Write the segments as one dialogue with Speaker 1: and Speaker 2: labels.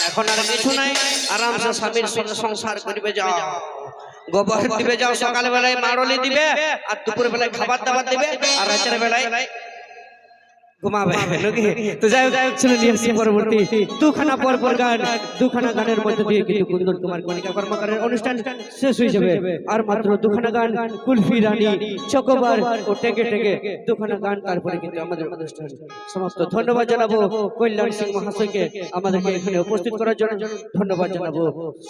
Speaker 1: এখন আর কিছু নাই, আরামসে স্বামীর সঙ্গে সংসার করবে যাও। গোবর দিবে যাও, সকাল বেলায় মাড়লি দিবে, আর দুপুর বেলায় খাবার দাবার দিবে, আর রাতের বেলায় ঘুমাবে নাকি? তো যাই হোক ছেলে নিয়ে আসছি পরবর্তী দুখানা পরপর গান, দুখানা গানের মধ্যে দিয়ে কিন্তু কুন্দর কুমার কণিকা কর্মকারের অনুষ্ঠান শেষ হয়ে যাবে। আর মাত্র দুখানা গান, কুলফি রানী, চকোবার ও টেকে টেকে দুখানা গান, তারপরে কিন্তু আমাদের অনুষ্ঠান সমাপ্ত। ধন্যবাদ জানাবো কল্যাণ সিং মহাশয়কে আমাদেরকে এখানে উপস্থিত করার জন্য। ধন্যবাদ জানাবো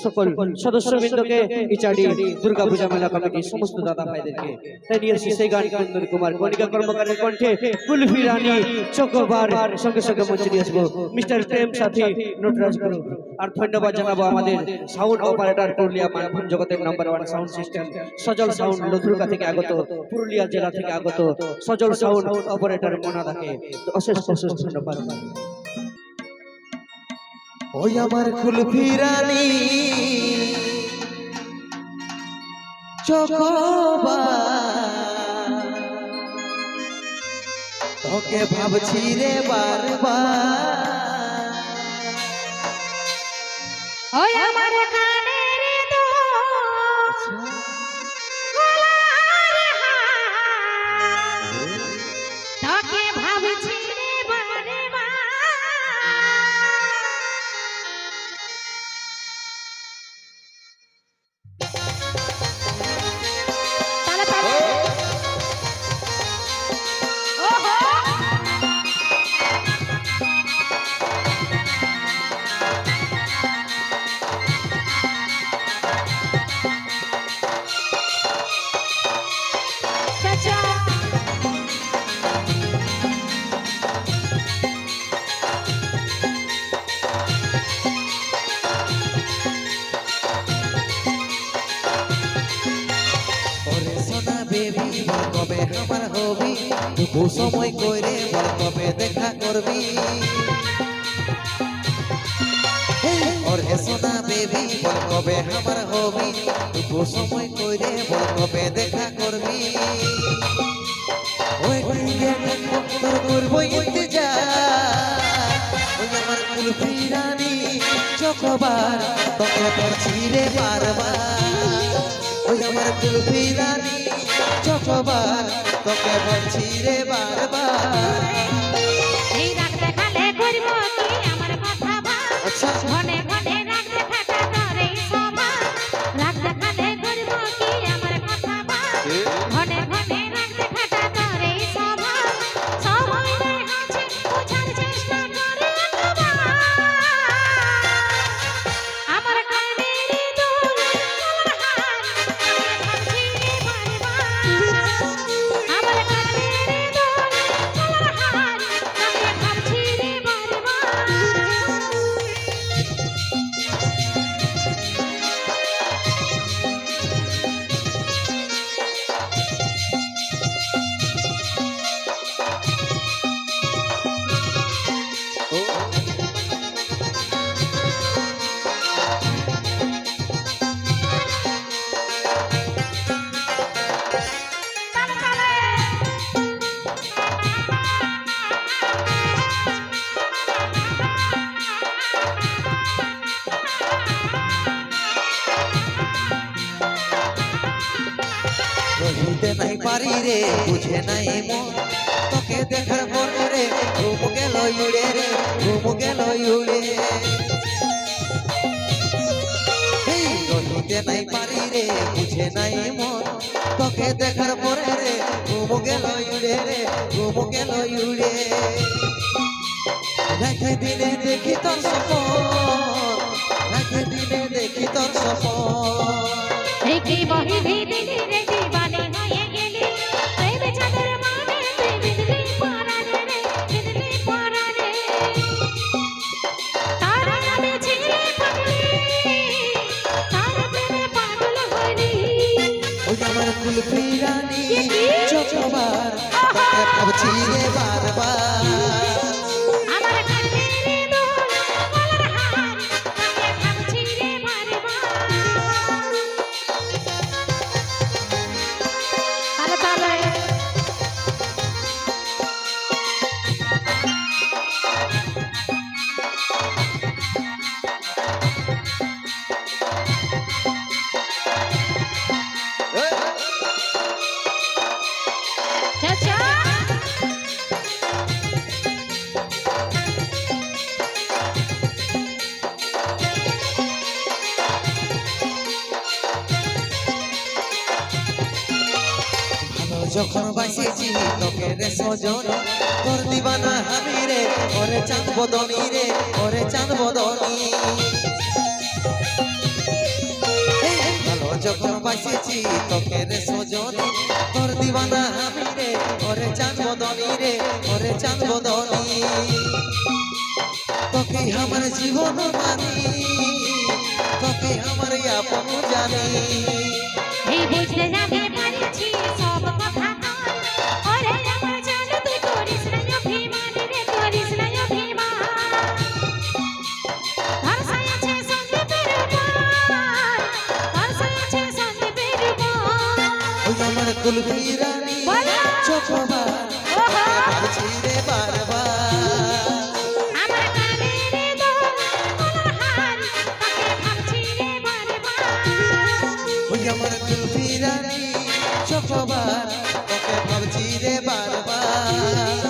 Speaker 1: সকল সদস্যবৃন্দকে, ইচাড়ি দুর্গা পূজা মেলা কমিটির সমস্ত দাদা ভাইদেরকে। তাই নিয়ে আসছি সেই গান কুন্দর কুমার কণিকা কর্মকারের কণ্ঠে কুলফি রানী, চকোবার। সঙ্গে সঙ্গে মঞ্চে নিয়ে আসবো মিস্টার প্রেম সাথী নটরাজ গুরু। আর ধন্যবাদ জানাবো আমাদের সাউন্ড অপারেটর, পুরুলিয়া মানভূম জগতের #1 সাউন্ড সিস্টেম সজল সাউন্ড, লধুরকা থেকে আগত, পুরুলিয়া জেলা থেকে আগত সজল সাউন্ড অপারেটর মোনাদাকে অশেষ অশেষ ধন্যবাদ।
Speaker 2: ওই আমার কুলফি রানী চকোবার, তোকে ভাবছি রে বারবার।
Speaker 3: ওই আমার কানের দোষ গলার হার, তোকে ভাবছি রে বারবার। তালে তালে ওহো চাচা
Speaker 2: ওরে সোনা বেবি বল কবে আমার হবি, টুকু সময় কইরে বল কবে দেখা করবি। ওরে সোনা বেবি বল কবে আমার হবি, টুকু সময় কইরে বল কবে দেখা করবি। ওই টিকে তোর করবো ইন্তজার। ওই আমার কুলফি রানী চকোবার, তোকে করছি রে বারবার। ওই আমার কুলফি রানী চকোবার, তোকে বলছি রে বারবার।
Speaker 3: এই রাগ দেখালে করব কি আমার কথা ভাব,
Speaker 2: আচ্ছা
Speaker 3: ঘনে ঘনে রাগ দেখাটা করে সভা। রাগ দেখালে করব কি আমার কথা ভাব, ঘনে ঘনে রাগ দেখাটা করে সভা। সময় দেখাচ্ছে বোঝার চেষ্টা করে একবার। আমার কানের দোল গলার হার, তোকে ভাবছি রে বারবার। আমার কানের দোল গলার হার, তোকে ভাবছি রে বারবার। তালে তালে
Speaker 2: রহিতে নাই পারি রে, বুঝে নাই মন, তোকে দেখার পরে রে ঘুম গেল উড়ে রে, ঘুম গেল উড়ে। এই রহিতে নাই পারি রে, বুঝে নাই মন, তোকে দেখার পরে রে ঘুম গেল উড়ে রে, ঘুম গেল উড়ে। রাতে দিনে দেখি তোর সপন, রাতে দিনে দেখি তোর সপন।
Speaker 3: রেখে বহিবি দিলি রে দিবানি হয়ে গেলি, প্রেমে চাঁদের মানে তুই বিদলি পরানে রে, বিদলি পরানে। তার নামে ছেড়ে পাগলি, তার প্রেমে পাগল হইলি।
Speaker 2: ওই আমার কুলফি রানী চকোবার, তোকে ভাবছি রে বারবার।
Speaker 3: আমার কানের দোল গলার হার, তোকে ভাবছি রে বারবার। তালে তালে
Speaker 2: যখন বাসেছি তোকে রে সজনী তোর দিবানা আমি রে ওরে চাঁদ বদনী রে ওরে চাঁদ বদনী ভালো যখন বাসেছি তোকে রে সজনী তোর দিবানা আমি রে ওরে চাঁদ বদনী রে ওরে চাঁদ বদনী তোকে আমার জীবন মানি তোকে আমার আপন জানি
Speaker 3: এই বুঝতে যাবে পারিছি সব কথা নয় ওরে আমার জান তুই করিস না অভিমান রে করিস না অভিমান ভরসা আছে সন্দীপের উপর ভরসা আছে সন্দীপের উপর
Speaker 2: ওই আমার কুলফি রানী
Speaker 3: বলো।
Speaker 2: চোখবার
Speaker 3: ওহো।
Speaker 2: ভাবছি রে বারবার
Speaker 3: আমার কানের দোল গলার হার তাকে ভাবছি রে বারবার
Speaker 2: ওই আমার কুলফি রানী চোখবার তোকে ভাবছি রে বারবার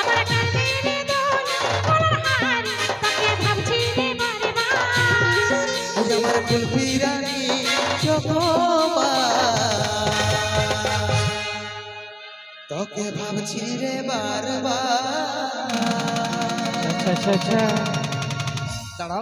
Speaker 3: আমার কানের দোল গলার হার তাকে ভাবছি রে বারবার
Speaker 2: ওই আমার কুলফি রানী চোখবার তোকে ভাবছি রে বারবার
Speaker 1: আচ্ছা আচ্ছা আচ্ছা দাঁড়াও